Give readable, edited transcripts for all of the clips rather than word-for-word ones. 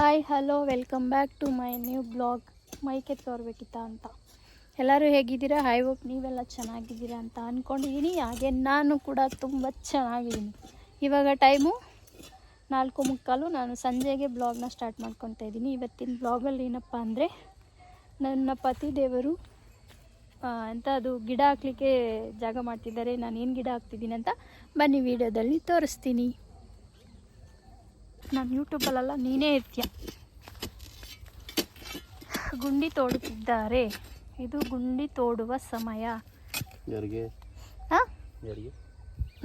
Hi hello welcome back to my new blog. ಮೈಕೆ ತೋರ್ಬೇಕಿತ್ತ ಅಂತ. ಎಲ್ಲರೂ ಹೇಗಿದ್ದೀರಾ? ಐ ಹೋಪ್ ನೀವೆಲ್ಲ ಚೆನ್ನಾಗಿದ್ದೀರಾ ಅಂತ ಅಂದ್ಕೊಂಡಿದ್ದೀನಿ. ಹಾಗೆ ನಾನು ಕೂಡ ತುಂಬ ಚೆನ್ನಾಗಿದ್ದೀನಿ. ಇವಾಗ ಟೈಮು 4:45. ನಾನು ಸಂಜೆಗೆ ಬ್ಲಾಗ್ನ ಸ್ಟಾರ್ಟ್ ಮಾಡ್ಕೊತಾ ಇದ್ದೀನಿ. ಇವತ್ತಿನ ಬ್ಲಾಗಲ್ಲಿ ಏನಪ್ಪ ಅಂದರೆ, ನನ್ನ ಪತಿ ದೇವರು ಅಂತ ಅದು ಗಿಡ ಹಾಕ್ಲಿಕ್ಕೆ ಜಾಗ ಮಾಡ್ತಿದ್ದಾರೆ. ನಾನು ಏನು ಗಿಡ ಹಾಕ್ತಿದ್ದೀನಿ ಅಂತ ಬನ್ನಿ ವಿಡಿಯೋದಲ್ಲಿ ತೋರಿಸ್ತೀನಿ. ನಾನು ಯೂಟ್ಯೂಬಲ್ಲೆಲ್ಲ ನೀನೇ ಇರ್ತೀಯ. ಗುಂಡಿ ತೋಡುತ್ತಿದ್ದಾರೆ. ಇದು ಗುಂಡಿ ತೋಡುವ ಸಮಯ.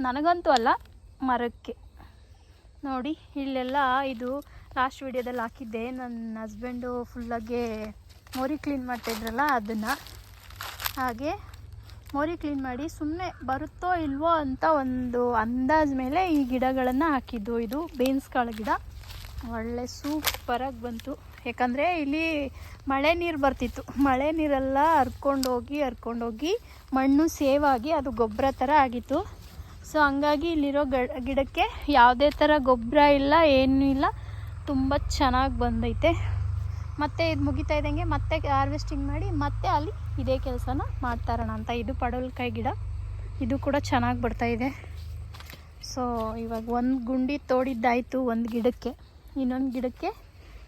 ನನಗಂತೂ ಅಲ್ಲ, ಮರಕ್ಕೆ. ನೋಡಿ ಇಲ್ಲೆಲ್ಲ ಇದು ಲಾಸ್ಟ್ ವಿಡಿಯೋದಲ್ಲಿ ಹಾಕಿದ್ದೆ. ನನ್ನ ಹಸ್ಬೆಂಡು ಫುಲ್ಲಾಗೆ ಮೋರಿ ಕ್ಲೀನ್ ಮಾಡ್ತಾಯಿದ್ರಲ್ಲ, ಅದನ್ನು ಹಾಗೆ ಮೋರಿ ಕ್ಲೀನ್ ಮಾಡಿ ಸುಮ್ಮನೆ ಬರುತ್ತೋ ಇಲ್ವೋ ಅಂತ ಒಂದು ಅಂದಾಜು ಮೇಲೆ ಈ ಗಿಡಗಳನ್ನು ಹಾಕಿದ್ದು. ಇದು ಬೀನ್ಸ್ ಕಾಳು ಗಿಡ ಒಳ್ಳೆ ಸೂಪರಾಗಿ ಬಂತು. ಯಾಕಂದರೆ ಇಲ್ಲಿ ಮಳೆ ನೀರು ಬರ್ತಿತ್ತು. ಮಳೆ ನೀರೆಲ್ಲ ಹರ್ಕೊಂಡೋಗಿ ಮಣ್ಣು ಸೇವಾಗಿ ಅದು ಗೊಬ್ಬರ ಥರ ಆಗಿತ್ತು. ಸೊ ಹಂಗಾಗಿ ಇಲ್ಲಿರೋ ಗಿಡಕ್ಕೆ ಯಾವುದೇ ಥರ ಗೊಬ್ಬರ ಇಲ್ಲ, ಏನೂ ಇಲ್ಲ, ತುಂಬ ಚೆನ್ನಾಗಿ ಬಂದೈತೆ. ಮತ್ತು ಇದು ಮುಗಿತಾ ಇದ್ದಂಗೆ ಮತ್ತೆ ಹಾರ್ವೆಸ್ಟಿಂಗ್ ಮಾಡಿ ಮತ್ತೆ ಅಲ್ಲಿ ಇದೇ ಕೆಲಸನ ಮಾಡ್ತಾರೋಣ ಅಂತ. ಇದು ಪಡವಲಕಾಯಿ ಗಿಡ, ಇದು ಕೂಡ ಚೆನ್ನಾಗಿ ಬರ್ತಾಯಿದೆ. ಸೊ ಇವಾಗ ಒಂದು ಗುಂಡಿ ತೋಡಿದ್ದಾಯಿತು ಒಂದು ಗಿಡಕ್ಕೆ. ಇನ್ನೊಂದು ಗಿಡಕ್ಕೆ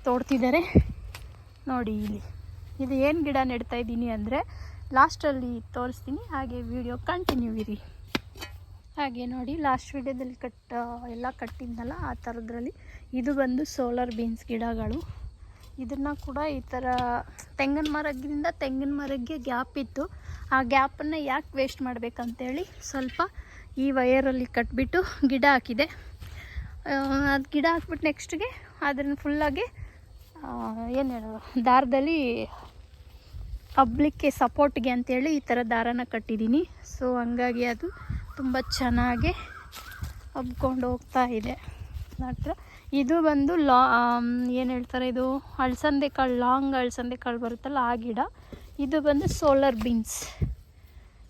ತೋಡ್ತಿದ್ದಾರೆ ನೋಡಿ. ಇಲ್ಲಿ ಇದು ಏನು ಗಿಡ ನೆಡ್ತಾ ಇದ್ದೀನಿ ಅಂದರೆ ಲಾಸ್ಟಲ್ಲಿ ತೋರಿಸ್ತೀನಿ. ಹಾಗೆ ವಿಡಿಯೋ ಕಂಟಿನ್ಯೂ ಇರಿ. ಹಾಗೆ ನೋಡಿ, ಲಾಸ್ಟ್ ವಿಡಿಯೋದಲ್ಲಿ ಎಲ್ಲ ಕಟ್ಟಿದ್ನಲ್ಲ ಆ ಥರದ್ರಲ್ಲಿ ಇದು ಬಂದು ಸೋಲಾರ್ ಬೀನ್ಸ್ ಗಿಡಗಳು. ಇದನ್ನು ಕೂಡ ಈ ಥರ ತೆಂಗಿನ ಮರಕ್ಕೆ ಗ್ಯಾಪ್ ಇತ್ತು. ಆ ಗ್ಯಾಪನ್ನು ಯಾಕೆ ವೇಸ್ಟ್ ಮಾಡಬೇಕಂತೇಳಿ ಸ್ವಲ್ಪ ಈ ವಯರಲ್ಲಿ ಕಟ್ಬಿಟ್ಟು ಗಿಡ ಹಾಕಿದೆ. ಅದು ಗಿಡ ಹಾಕ್ಬಿಟ್ಟು ನೆಕ್ಸ್ಟ್ಗೆ ಅದನ್ನು ಫುಲ್ಲಾಗಿ ಏನು ಹೇಳೋದು, ದಾರದಲ್ಲಿ ಹಬ್ಲಿಕ್ಕೆ ಸಪೋರ್ಟ್ಗೆ ಅಂತೇಳಿ ಈ ಥರ ದಾರನ ಕಟ್ಟಿದ್ದೀನಿ. ಸೊ ಹಂಗಾಗಿ ಅದು ತುಂಬ ಚೆನ್ನಾಗಿ ಹಬ್ಕೊಂಡು ಹೋಗ್ತಾ ಇದೆ. ನಂತರ ಇದು ಬಂದು ಏನು ಹೇಳ್ತಾರೆ, ಇದು ಅಳಸಂದೆ ಕಾಳು, ಲಾಂಗ್ ಅಳಸಂದೆ ಕಾಳು ಬರುತ್ತಲ್ಲ ಆ ಗಿಡ. ಇದು ಬಂದು ಸೋಲಾರ್ ಬೀನ್ಸ್.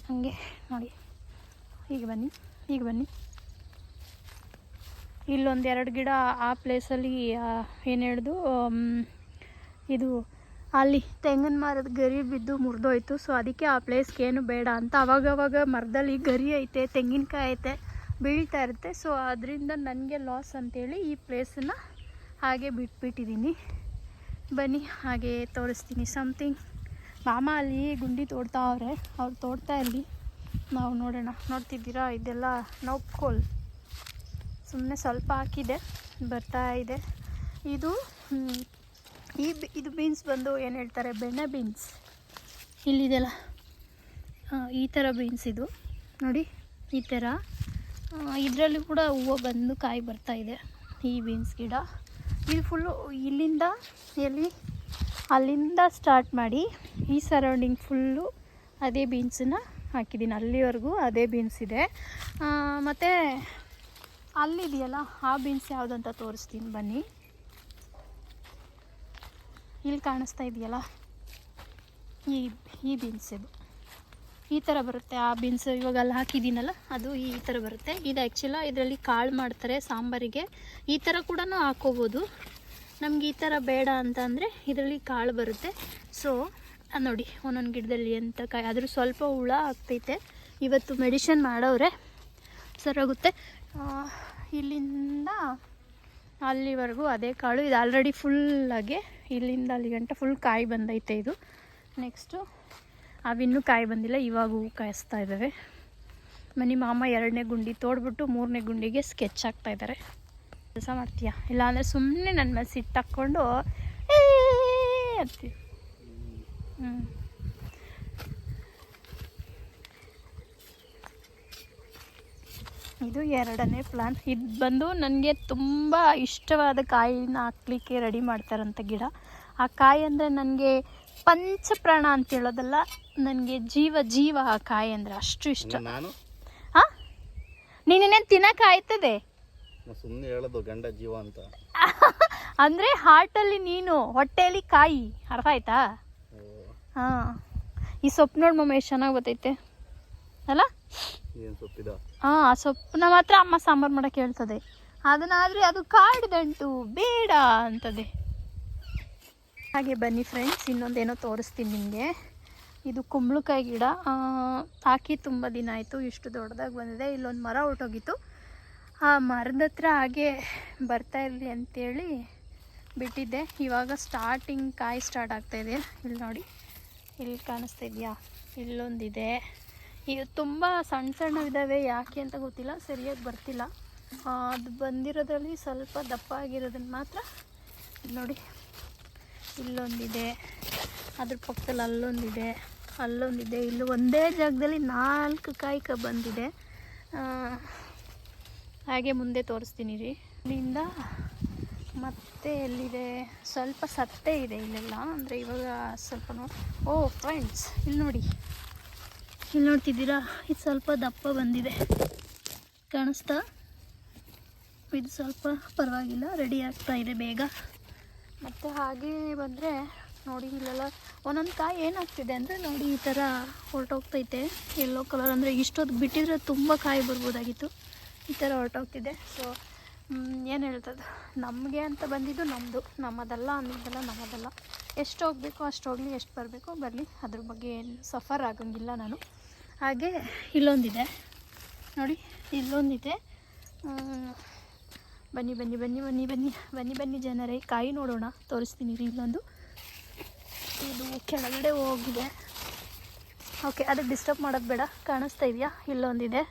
ಹಾಗೆ ನೋಡಿ, ಈಗ ಬನ್ನಿ ಇಲ್ಲೊಂದೆರಡು ಗಿಡ ಆ ಪ್ಲೇಸಲ್ಲಿ ಏನು ಹೇಳ್ದು, ಇದು ಅಲ್ಲಿ ತೆಂಗಿನ ಮರದ ಗರಿ ಬಿದ್ದು ಮುರಿದೋಯ್ತು. ಸೊ ಅದಕ್ಕೆ ಆ ಪ್ಲೇಸ್ಗೆ ಏನು ಬೇಡ ಅಂತ ಅವಾಗವಾಗ ಮರದಲ್ಲಿ ಗರಿ ಐತೆ, ತೆಂಗಿನಕಾಯಿ ಐತೆ, ಬೀಳ್ತಾ ಇರುತ್ತೆ. ಸೊ ಅದರಿಂದ ನನಗೆ ಲಾಸ್ ಅಂತೇಳಿ ಈ ಪ್ಲೇಸನ್ನು ಹಾಗೆ ಬಿಟ್ಬಿಟ್ಟಿದ್ದೀನಿ. ಬನ್ನಿ ಹಾಗೆ ತೋರಿಸ್ತೀನಿ ಸಮಥಿಂಗ್. ಮಾಮ ಅಲ್ಲಿ ಗುಂಡಿ ತೋಡ್ತಾವ್ರೆ, ಅವ್ರು ತೋಡ್ತಾ ಇರಲಿ, ನಾವು ನೋಡೋಣ. ನೋಡ್ತಿದ್ದೀರಾ, ಇದೆಲ್ಲ ನೌಕೋಲ್ ಸುಮ್ಮನೆ ಸ್ವಲ್ಪ ಹಾಕಿದೆ, ಬರ್ತಾ ಇದೆ. ಇದು ಇದು ಬೀನ್ಸ್ ಬಂದು ಏನು ಹೇಳ್ತಾರೆ, ಬೆಣ್ಣೆ ಬೀನ್ಸ್. ಇಲ್ಲಿದೆಲ್ಲ ಈ ಥರ ಬೀನ್ಸ್ ಇದು ನೋಡಿ, ಈ ಥರ. ಇದರಲ್ಲಿ ಕೂಡ ಹೂವು ಬಂದು ಕಾಯಿ ಬರ್ತಾಯಿದೆ ಈ ಬೀನ್ಸ್ ಗಿಡ. ಇದು ಫುಲ್ಲು ಅಲ್ಲಿಂದ ಸ್ಟಾರ್ಟ್ ಮಾಡಿ ಈ ಸರೌಂಡಿಂಗ್ ಫುಲ್ಲು ಅದೇ ಬೀನ್ಸನ್ನು ಹಾಕಿದ್ದೀನಿ. ಅಲ್ಲಿವರೆಗೂ ಅದೇ ಬೀನ್ಸ್ ಇದೆ. ಮತ್ತು ಅಲ್ಲಿದೆಯಲ್ಲ ಆ ಬೀನ್ಸ್ ಯಾವುದಂತ ತೋರಿಸ್ತೀನಿ ಬನ್ನಿ. ಇಲ್ಲಿ ಕಾಣಿಸ್ತಾ ಇದೆಯಲ್ಲ ಈ ಬೀನ್ಸ್, ಇದು ಈ ಥರ ಬರುತ್ತೆ. ಆ ಬೀನ್ಸ್ ಇವಾಗ ಅಲ್ಲಿ ಹಾಕಿದ್ದೀನಲ್ಲ ಅದು ಈ ಥರ ಬರುತ್ತೆ. ಇದು ಆ್ಯಕ್ಚುಲ ಇದರಲ್ಲಿ ಕಾಳು ಮಾಡ್ತಾರೆ ಸಾಂಬಾರಿಗೆ. ಈ ಥರ ಕೂಡ ಹಾಕೋಬೋದು. ನಮ್ಗೆ ಈ ಥರ ಬೇಡ ಅಂತ ಅಂದರೆ ಇದರಲ್ಲಿ ಕಾಳು ಬರುತ್ತೆ. ಸೊ ನೋಡಿ, ಒಂದೊಂದು ಗಿಡದಲ್ಲಿ ಎಂಥ ಕಾಯಿ ಆದರೂ ಸ್ವಲ್ಪ ಹುಳ ಆಗ್ತೈತೆ. ಇವತ್ತು ಮೆಡಿಷನ್ ಮಾಡವ್ರೆ, ಸರೋಗುತ್ತೆ. ಇಲ್ಲಿಂದ ಅಲ್ಲಿವರೆಗೂ ಅದೇ ಕಾಳು. ಇದು ಆಲ್ರೆಡಿ ಫುಲ್ಲಾಗೆ ಇಲ್ಲಿಂದ ಅಲ್ಲಿ ಗಂಟ ಫುಲ್ ಕಾಯಿ ಬಂದೈತೆ. ಇದು ನೆಕ್ಸ್ಟು ಅವಿನ್ನೂ ಕಾಯಿ ಬಂದಿಲ್ಲ, ಇವಾಗ ಹೂವು ಕಾಯಿಸ್ತಾ ಇದ್ದಾವೆ. ಮನೆ ಮಾಮ 2ನೇ ಗುಂಡಿ ತೋಡ್ಬಿಟ್ಟು 3ನೇ ಗುಂಡಿಗೆ ಸ್ಕೆಚ್ ಹಾಕ್ತಾಯಿದ್ದಾರೆ. ಕೆಲಸ ಮಾಡ್ತೀಯಾ? ಇಲ್ಲಾಂದರೆ ಸುಮ್ಮನೆ ನನ್ನ ಮೇಲೆ ಸಿಟ್ಟಾಕ್ಕೊಂಡು ಅಂತೀವಿ. ಇದು 2ನೇ ಪ್ಲಾನ್. ಇದು ಬಂದು ನನಗೆ ತುಂಬ ಇಷ್ಟವಾದ ಕಾಯಿನ ಹಾಕ್ಲಿಕ್ಕೆ ರೆಡಿ ಮಾಡ್ತಾರಂಥ ಗಿಡ. ಆ ಕಾಯಿ ಅಂದರೆ ನನಗೆ ಪಂಚಪ್ರಾಣ ಅಂತ ಹೇಳೋದಲ್ಲ, ನನಗೆ ಜೀವ ಆ ಕಾಯಿ ಅಂದರೆ ಅಷ್ಟು ಇಷ್ಟ. ಹಾಂ, ನೀನೇನು ತಿನ್ನಕ್ಕೆ ಆಯ್ತದೆ? ಸುಮ್ಮನೆ ಹೇಳೋದು ಗಂಡ ಜೀವ ಅಂತ ಅಂದರೆ ಹಾರ್ಟಲ್ಲಿ ನೀನು, ಹೊಟ್ಟೆಯಲ್ಲಿ ಕಾಯಿ. ಅರ್ಥ ಆಯ್ತಾ? ಹಾಂ, ಈ ಸೊಪ್ಪು ನೋಡಿ ಮಮ್ಮ ಎಷ್ಟು ಚೆನ್ನಾಗಿ ಬರ್ತೈತೆ ಅಲ್ಲ? ಹಾಂ, ಆ ಸೊಪ್ಪನ್ನ ಮಾತ್ರ ಅಮ್ಮ ಸಾಂಬಾರು ಮಾಡೋಕ್ಕೆ ಹೇಳ್ತದೆ. ಅದನ್ನಾದರೆ ಅದು ಕಾಡ್ದಂಟು ಬೇಡ ಅಂತದೆ. ಹಾಗೆ ಬನ್ನಿ ಫ್ರೆಂಡ್ಸ್, ಇನ್ನೊಂದೇನೋ ತೋರಿಸ್ತೀನಿ ನಿಮಗೆ. ಇದು ಕುಂಬಳಕಾಯಿ ಗಿಡ ಹಾಕಿ ತುಂಬ ದಿನ ಆಯಿತು, ಇಷ್ಟು ದೊಡ್ಡದಾಗಿ ಬಂದಿದೆ. ಇಲ್ಲೊಂದು ಮರ ಹೊರಟೋಗಿತ್ತು, ಆ ಮರದ ಹತ್ರ ಹಾಗೆ ಬರ್ತಾ ಇರಲಿ ಅಂತೇಳಿ ಬಿಟ್ಟಿದ್ದೆ. ಇವಾಗ ಸ್ಟಾರ್ಟಿಂಗ್ ಕಾಯಿ ಸ್ಟಾರ್ಟ್ ಆಗ್ತಾಯಿದೆ. ಇಲ್ಲಿ ನೋಡಿ, ಇಲ್ಲಿ ಕಾಣಿಸ್ತಾ ಇದೆಯಾ, ಇಲ್ಲೊಂದಿದೆ. ಇದು ತುಂಬ ಸಣ್ಣ ಸಣ್ಣವಿದ್ದಾವೆ, ಯಾಕೆ ಅಂತ ಗೊತ್ತಿಲ್ಲ, ಸರಿಯಾಗಿ ಬರ್ತಿಲ್ಲ. ಅದು ಬಂದಿರೋದ್ರಲ್ಲಿ ಸ್ವಲ್ಪ ದಪ್ಪ ಆಗಿರೋದನ್ನು ಮಾತ್ರ ನೋಡಿ. ಇಲ್ಲೊಂದಿದೆ, ಅದ್ರ ಪಕ್ಕದಲ್ಲಿ ಅಲ್ಲೊಂದಿದೆ. ಇಲ್ಲಿ ಒಂದೇ ಜಾಗದಲ್ಲಿ 4 ಕಾಯಿ ಬಂದಿದೆ. ಹಾಗೆ ಮುಂದೆ ತೋರಿಸ್ತೀನಿ ರೀ. ಇಲ್ಲಿಂದ ಮತ್ತೆ ಎಲ್ಲಿದೆ, ಸ್ವಲ್ಪ ಸತ್ತೆ ಇದೆ ಇಲ್ಲೆಲ್ಲ, ಅಂದರೆ ಇವಾಗ ಸ್ವಲ್ಪ ನೋಡಿ. ಓ ಫ್ರೆಂಡ್ಸ್, ಇಲ್ಲಿ ನೋಡ್ತಿದ್ದೀರಾ, ಇದು ಸ್ವಲ್ಪ ದಪ್ಪ ಬಂದಿದೆ, ಕಾಣಿಸ್ತಾ? ಇದು ಸ್ವಲ್ಪ ಪರವಾಗಿಲ್ಲ, ರೆಡಿ ಆಗ್ತಾ ಇದೆ ಬೇಗ. ಮತ್ತು ಹಾಗೆ ಬಂದರೆ ನೋಡಿ, ಇಲ್ಲೆಲ್ಲ ಒಂದೊಂದು ಕಾಯಿ ಏನಾಗ್ತಿದೆ ಅಂದರೆ ನೋಡಿ, ಈ ಥರ ಹೊರಟೋಗ್ತೈತೆ. ಯೆಲ್ಲೋ ಕಲರ್, ಅಂದರೆ ಇಷ್ಟೊತ್ತು ಬಿಟ್ಟಿದ್ರೆ ತುಂಬ ಕಾಯಿ ಬರ್ಬೋದಾಗಿತ್ತು, ಈ ಥರ ಹೊರಟೋಗ್ತಿದೆ. ಸೊ ಏನು ಹೇಳ್ತದೆ, ನಮಗೆ ಅಂತ ಬಂದಿದ್ದು ನಮ್ಮದಲ್ಲ, ಅಂದಿದ್ದೆಲ್ಲ ನಮ್ಮದಲ್ಲ. ಎಷ್ಟು ಹೋಗಬೇಕು ಅಷ್ಟು ಹೋಗಲಿ, ಎಷ್ಟು ಬರಬೇಕು ಬರಲಿ, ಅದ್ರ ಬಗ್ಗೆ ಏನು ಸಫರ್ ಆಗೋಂಗಿಲ್ಲ ನಾನು. ಹಾಗೆ ಇಲ್ಲೊಂದಿದೆ ನೋಡಿ, ಇಲ್ಲೊಂದಿದೆ. ಬನ್ನಿ ಜನರೇ, ಕಾಯಿ ನೋಡೋಣ, ತೋರಿಸ್ತೀನಿ ರೀ. ಇಲ್ಲೊಂದು ಇದು ಕೆಳಗಡೆ ಹೋಗಿದೆ. ಓಕೆ, ಅದಕ್ಕೆ ಡಿಸ್ಟರ್ಬ್ ಮಾಡೋದು ಬೇಡ. ಕಾಣಿಸ್ತಾ ಇದೆಯಾ, ಇಲ್ಲೊಂದಿದೆ.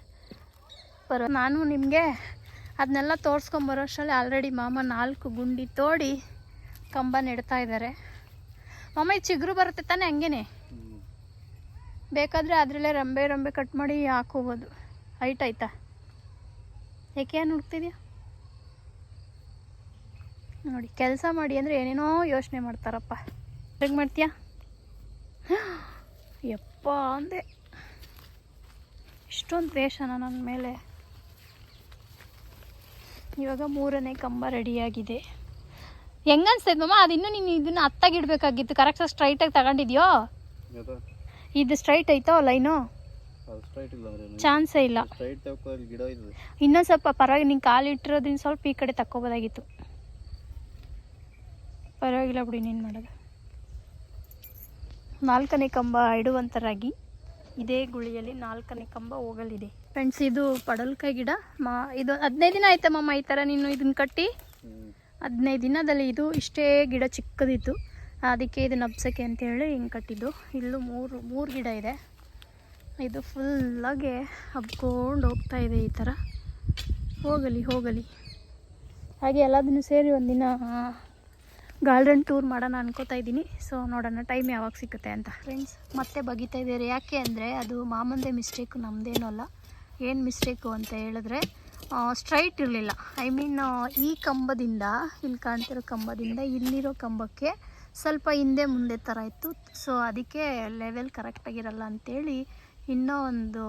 ನಾನು ನಿಮಗೆ ಅದನ್ನೆಲ್ಲ ತೋರಿಸ್ಕೊಂಬರೋ ಅಷ್ಟರಲ್ಲಿ ಆಲ್ರೆಡಿ ಮಾಮ 4 ಗುಂಡಿ ತೋಡಿ ಕಂಬ ನೆಡ್ತಾ ಇದ್ದಾರೆ. ಮಾಮ ಇದು ಚಿಗುರು ಬರುತ್ತೆ ತಾನೇ, ಹಂಗೇನೆ ಬೇಕಾದರೆ ಅದರಲ್ಲೇ ರಂಬೆ ಕಟ್ ಮಾಡಿ ಹಾಕೋಬೋದು. ಹೈಟ್ ಆಯ್ತಾ? ಏಕೆ ಏನು ಹುಡ್ತಿದ್ಯಾ ನೋಡಿ, ಕೆಲಸ ಮಾಡಿ ಅಂದರೆ ಏನೇನೋ ಯೋಚನೆ ಮಾಡ್ತಾರಪ್ಪ. ಹೇಗೆ ಮಾಡ್ತೀಯಾ? ಯಪ್ಪ ಅಂದೆ, ಇಷ್ಟೊಂದು ದ್ವೇಷನ ನನ್ನ ಮೇಲೆ. ಇವಾಗ 3ನೇ ಕಂಬ ರೆಡಿಯಾಗಿದೆ. ಹೆಂಗನ್ಸ್ತೈತೆ ಮಾಮ? ಅದು ಇನ್ನೂ ನೀನು ಇದನ್ನು ಹತ್ತಾಗಿಡ್ಬೇಕಾಗಿತ್ತು. ಕರೆಕ್ಟಾಗಿ ಸ್ಟ್ರೈಟಾಗಿ ತಗೊಂಡಿದ್ಯೋ? ಇದು ಸ್ಟ್ರೈಟ್ ಐತೋ ಲೈನು? ಚಾನ್ಸೇ ಇಲ್ಲ. ಇನ್ನೊಂದು ಸ್ವಲ್ಪ ಪರವಾಗಿ ನೀನು ಕಾಲು ಇಟ್ಟಿರೋದ್ರಿಂದ ಸ್ವಲ್ಪ ಈ ಕಡೆ ತಕ್ಕೋಬೋದಾಗಿತ್ತು. ಪರವಾಗಿಲ್ಲ ಬಿಡಿ, ನೀನು ಮಾಡೋದು. 4ನೇ ಕಂಬ ಇಡುವಂತರಾಗಿ ಇದೇ ಗುಳಿಯಲ್ಲಿ 4ನೇ ಕಂಬ ಹೋಗಲಿದೆ ಫ್ರೆಂಡ್ಸ್. ಇದು ಪಡವಲಕಾಯಿ ಗಿಡ. ಇದು 15 ದಿನ ಆಯ್ತಾ ಮಾಮ ಈ ಥರ ನೀನು ಇದನ್ನು ಕಟ್ಟಿ? 15 ದಿನದಲ್ಲಿ ಇದು ಇಷ್ಟೇ ಗಿಡ ಚಿಕ್ಕದಿತ್ತು, ಅದಕ್ಕೆ ಇದನ್ನು ಹಬ್ಸೋಕ್ಕೆ ಅಂತೇಳಿ ಹಿಂಗೆ ಕಟ್ಟಿದ್ದು. ಇಲ್ಲೂ ಮೂರು ಗಿಡ ಇದೆ. ಇದು ಫುಲ್ಲಾಗೆ ಹಬ್ಕೊಂಡು ಹೋಗ್ತಾ ಇದೆ ಈ ಥರ. ಹೋಗಲಿ. ಹಾಗೆ ಎಲ್ಲದನ್ನು ಸೇರಿ ಒಂದಿನ ಗಾರ್ಡನ್ ಟೂರ್ ಮಾಡೋಣ ಅನ್ಕೋತಾ ಇದ್ದೀನಿ. ಸೊ ನೋಡೋಣ ಟೈಮ್ ಯಾವಾಗ ಸಿಗುತ್ತೆ ಅಂತ. ಫ್ರೆಂಡ್ಸ್ ಮತ್ತೆ ಬಗಿತಾ ಇದ್ದಾರೆ. ಯಾಕೆ ಅಂದರೆ ಅದು ಮಾಮಂದೇ ಮಿಸ್ಟೇಕು, ನಮ್ಮದೇನೂ ಅಲ್ಲ. ಏನು ಮಿಸ್ಟೇಕು ಅಂತ ಹೇಳಿದ್ರೆ, ಸ್ಟ್ರೈಟ್ ಇರಲಿಲ್ಲ. ಐ ಮೀನ್ ಈ ಕಂಬದಿಂದ, ಇಲ್ಲಿ ಕಾಣ್ತಿರೋ ಕಂಬದಿಂದ ಇಲ್ಲಿರೋ ಕಂಬಕ್ಕೆ ಸ್ವಲ್ಪ ಹಿಂದೆ ಮುಂದೆ ಥರ ಇತ್ತು. ಸೊ ಅದಕ್ಕೆ ಲೆವೆಲ್ ಕರೆಕ್ಟಾಗಿರಲ್ಲ ಅಂಥೇಳಿ ಇನ್ನೂ ಒಂದು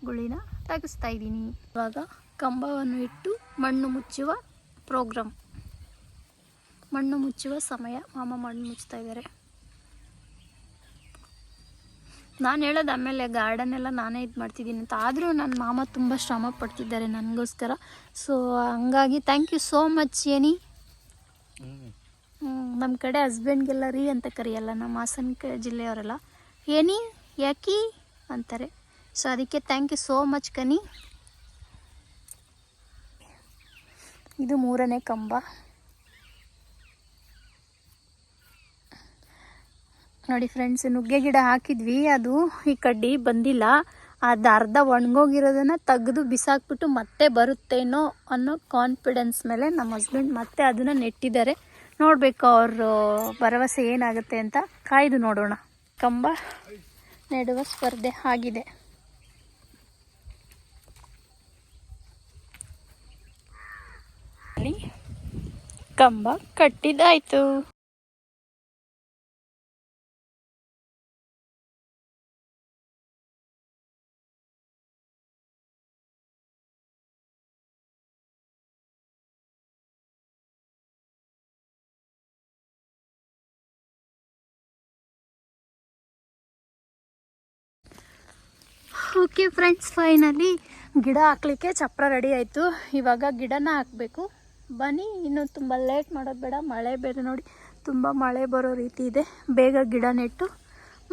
ಗುಳಿನ ತೆಗೆಸ್ತಾ ಇದ್ದೀನಿ. ಇವಾಗ ಕಂಬವನ್ನು ಇಟ್ಟು ಮಣ್ಣು ಮುಚ್ಚುವ ಪ್ರೋಗ್ರಾಮ್, ಮಣ್ಣು ಮುಚ್ಚುವ ಸಮಯ. ಮಾಮ ಮಣ್ಣು ಮುಚ್ತಾ ಇದ್ದಾರೆ. ನಾನು ಹೇಳೋದು ಆಮೇಲೆ ಗಾರ್ಡನ್ ಎಲ್ಲ ನಾನೇ ಇದು ಮಾಡ್ತಿದ್ದೀನಿ ಅಂತ, ಆದರೂ ನನ್ನ ಮಾಮ ತುಂಬ ಶ್ರಮ ಪಡ್ತಿದ್ದಾರೆ ನನಗೋಸ್ಕರ. ಸೊ ಹಂಗಾಗಿ ಥ್ಯಾಂಕ್ ಯು ಸೋ ಮಚ್ ಏನಿ. ನಮ್ಮ ಕಡೆ ಹಸ್ಬೆಂಡ್ಗೆಲ್ಲ ರೀ ಅಂತ ಕರೆಯಲ್ಲ, ನಮ್ಮ ಹಾಸನ ಜಿಲ್ಲೆಯವರೆಲ್ಲ ಏನಿ ಯಾಕಿ ಅಂತಾರೆ. ಸೊ ಅದಕ್ಕೆ ಥ್ಯಾಂಕ್ ಯು ಸೋ ಮಚ್ ಕನಿ. ಇದು 3ನೇ ಕಂಬ ನೋಡಿ ಫ್ರೆಂಡ್ಸ್. ನುಗ್ಗೆ ಗಿಡ ಹಾಕಿದ್ವಿ, ಅದು ಈ ಕಡ್ಡಿ ಬಂದಿಲ್ಲ. ಅದು ಅರ್ಧ ಒಣಗೋಗಿರೋದನ್ನು ತೆಗೆದು ಬಿಸಾಕ್ಬಿಟ್ಟು ಮತ್ತೆ ಬರುತ್ತೇನೋ ಅನ್ನೋ ಕಾನ್ಫಿಡೆನ್ಸ್ ಮೇಲೆ ನಮ್ಮ ಹಸ್ಬೆಂಡ್ ಮತ್ತೆ ಅದನ್ನು ನೆಟ್ಟಿದ್ದಾರೆ. ನೋಡಬೇಕು ಅವ್ರ ಭರವಸೆ ಏನಾಗುತ್ತೆ ಅಂತ ಕಾಯ್ದು ನೋಡೋಣ. ಕಂಬ ನೆಡುವ ಸ್ಪರ್ಧೆ ಆಗಿದೆ. ಕಂಬ ಕಟ್ಟಿದಾಯ್ತು. ಓಕೆ ಫ್ರೆಂಡ್ಸ್, ಫೈನಲಿ ಗಿಡ ಹಾಕ್ಲಿಕ್ಕೆ ಚಪ್ರ ರೆಡಿ ಆಯಿತು. ಇವಾಗ ಗಿಡನ ಹಾಕಬೇಕು. ಬನ್ನಿ, ಇನ್ನೂ ತುಂಬ ಲೇಟ್ ಮಾಡೋದು ಬೇಡ. ಮಳೆ ಬೇರೆ ನೋಡಿ, ತುಂಬ ಮಳೆ ಬರೋ ರೀತಿ ಇದೆ. ಬೇಗ ಗಿಡ ನೆಟ್ಟು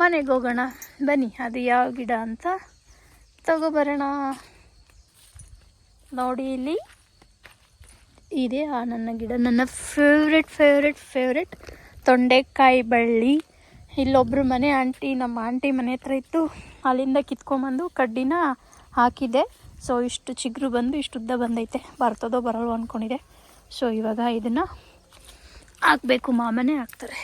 ಮನೆಗೆ ಹೋಗೋಣ. ಬನ್ನಿ, ಅದು ಯಾವ ಗಿಡ ಅಂತ ತಗೊಬರೋಣ. ನೋಡಿ, ಇಲ್ಲಿ ಇದೆ ನನ್ನ ಗಿಡ, ನನ್ನ ಫೇವ್ರೆಟ್ ತೊಂಡೆಕಾಯಿ ಬಳ್ಳಿ. ಇಲ್ಲೊಬ್ರು ಮನೆ ಆಂಟಿ, ನಮ್ಮ ಆಂಟಿ ಮನೆ ಹತ್ರ ಇತ್ತು, ಅಲ್ಲಿಂದ ಕಿತ್ಕೊಂಬಂದು ಕಡ್ಡಿನ ಹಾಕಿದೆ. ಸೊ ಇಷ್ಟು ಚಿಗುರು ಬಂದು ಇಷ್ಟು ಉದ್ದ ಬಂದೈತೆ. ಬರ್ತದೋ ಬರಲ್ವೋ ಅಂದ್ಕೊಂಡಿದೆ. ಸೊ ಇವಾಗ ಇದನ್ನು ಹಾಕಬೇಕು, ಮಾಮನೇ ಹಾಕ್ತಾರೆ.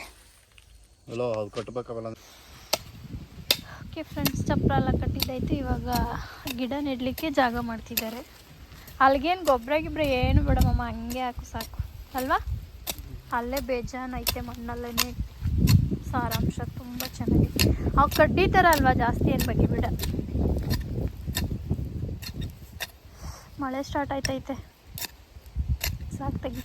ಓಕೆ ಫ್ರೆಂಡ್ಸ್, ಚಪ್ರ ಎಲ್ಲ ಕಟ್ಟಿದ್ದೈತೆ. ಇವಾಗ ಗಿಡ ನೆಡಲಿಕ್ಕೆ ಜಾಗ ಮಾಡ್ತಿದ್ದಾರೆ. ಅಲ್ಲಿಗೇನು ಗೊಬ್ಬರ ಗಿಬ್ಬರ ಏನು ಬೇಡ ಮಮ್ಮ, ಹಂಗೆ ಹಾಕು ಸಾಕು ಅಲ್ವಾ. ಅಲ್ಲೇ ಬೇಜಾನ್ ಐತೆ, ಮಣ್ಣಲ್ಲೇ ಸಾರಾಂಶ ತುಂಬ ಚೆನ್ನಾಗಿದೆ. ಅವು ಕಡ್ಡಿ ಥರ ಅಲ್ವಾ, ಜಾಸ್ತಿ ಏನು ಬಗ್ಗೆ ಬಿಡ. ಮಳೆ ಸ್ಟಾರ್ಟ್ ಆಯ್ತೈತೆ, ಸಾಕು ತೆಗಿ.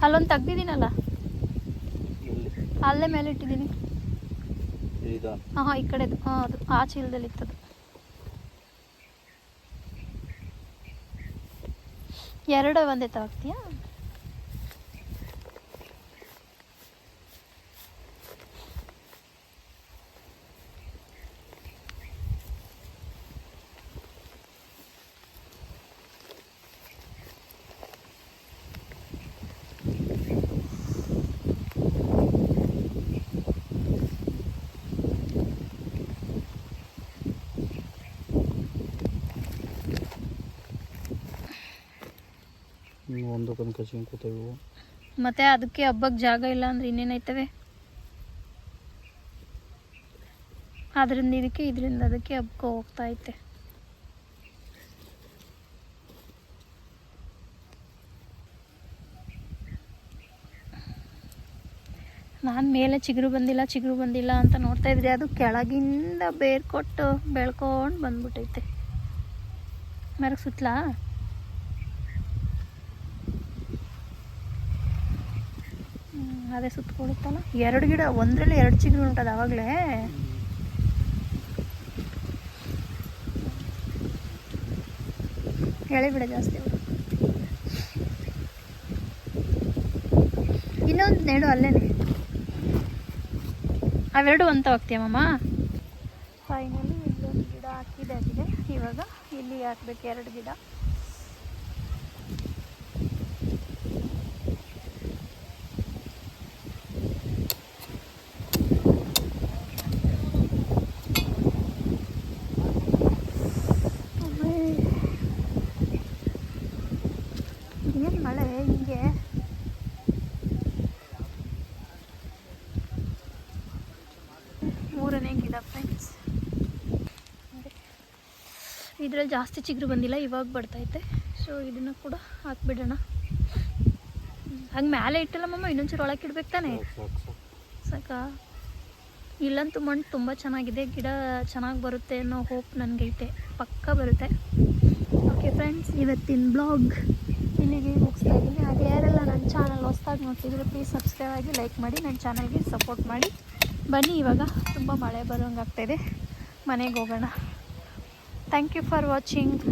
ಅಲ್ಲೊಂದು ತೆಗ್ದಿದ್ದೀನಲ್ಲ, ಅಲ್ಲೇ ಮೇಲೆ ಇಟ್ಟಿದ್ದೀನಿ. ಹಾಂ, ಈ ಕಡೆದು. ಹಾಂ, ಅದು ಆ ಚೀಲದಲ್ಲಿ ಇತ್ತದು. ಎರಡು ಒಂದೇ ತಗೋತೀಯಾ? ಒಂದಕ್ಕೊಂದು ಕಚ್ಕೊಂಡು ಕೂತವು. ಮತ್ತೆ ಅದಕ್ಕೆ ಹಬ್ಬಕ್ಕೆ ಜಾಗ ಇಲ್ಲ ಅಂದ್ರೆ ಇನ್ನೇನೈತವೆ. ಅದರಿಂದ ಇದಕ್ಕೆ, ಇದರಿಂದ ಅದಕ್ಕೆ ಹಬ್ಬಕ್ಕೆ ಹೋಗ್ತಾ ಐತೆ. ನಾನು ಮೇಲೆ ಚಿಗುರು ಬಂದಿಲ್ಲ ಅಂತ ನೋಡ್ತಾ ಇದ್ರಿ. ಅದು ಕೆಳಗಿಂದ ಬೇರ್ ಕೊಟ್ಟು ಬೆಳ್ಕೊಂಡು ಬಂದ್ಬಿಟ್ಟೈತೆ. ಮರಕ್ಕೆ ಸುತ್ತಲಾ ಅದೇ ಸುತ್ತಕೊಡುತ್ತಲ್ಲ. ಎರಡು ಗಿಡ, ಒಂದರಲ್ಲಿ ಎರಡು ಚಿಗುರು ಉಂಟದ ಆವಾಗಲೇ. ಎಳೆಬಿಡ ಜಾಸ್ತಿ. ಇನ್ನೊಂದು ನೆಡು ಅಲ್ಲೇನೆ. ಅವೆರಡು ಅಂತ ಹೋಗ್ತೀಯಮ್ಮ. ಫೈನಲಿ ಇಲ್ಲೊಂದು ಗಿಡ ಹಾಕಿದೆ. ಇವಾಗ ಇಲ್ಲಿ ಹಾಕ್ಬೇಕು 2 ಗಿಡ. ಏನು ಮಳೆ ಹಿಂಗೆ. ಮೂರನೇ ಗಿಡ ಫ್ರೆಂಡ್ಸ್. ಇದರಲ್ಲಿ ಜಾಸ್ತಿ ಚಿಗುರು ಬಂದಿಲ್ಲ, ಇವಾಗ ಬರ್ತೈತೆ. ಸೊ ಇದನ್ನು ಕೂಡ ಹಾಕ್ಬಿಡೋಣ. ಹಂಗೆ ಮೇಲೆ ಇಟ್ಟಲ್ಲ ಮಮ್ಮ, ಇನ್ನೊಂಚೂರು ಒಳಕ್ಕೆ ಇಡ್ಬೇಕು ತಾನೆ. ಸಾಕಾ? ಇಲ್ಲಂತೂ ಮಣ್ಣು ತುಂಬ ಚೆನ್ನಾಗಿದೆ, ಗಿಡ ಚೆನ್ನಾಗಿ ಬರುತ್ತೆ ಅನ್ನೋ ಹೋಪ್ ನನಗೈತೆ. ಪಕ್ಕ ಬರುತ್ತೆ. ಓಕೆ ಫ್ರೆಂಡ್ಸ್, ಇವತ್ತಿನ ಬ್ಲಾಗ್ ಇಲ್ಲಿಗೆ ಮುಗಿಸ್ತಾ ಇದ್ದೀನಿ. ಹಾಗೆ ಯಾರೆಲ್ಲ ನನ್ನ ಚಾನಲ್ ಹೊಸ್ದಾಗಿ ನೋಡ್ತಿದ್ರೆ ಪ್ಲೀಸ್ ಸಬ್ಸ್ಕ್ರೈಬ್ ಆಗಿ, ಲೈಕ್ ಮಾಡಿ, ನನ್ನ ಚಾನಲ್ಗೆ ಸಪೋರ್ಟ್ ಮಾಡಿ. ಬನ್ನಿ, ಇವಾಗ ತುಂಬ ಮಳೆ ಬರೋಂಗಾಗ್ತಾಯಿದೆ, ಮನೆಗೆ ಹೋಗೋಣ. Thank you for watching.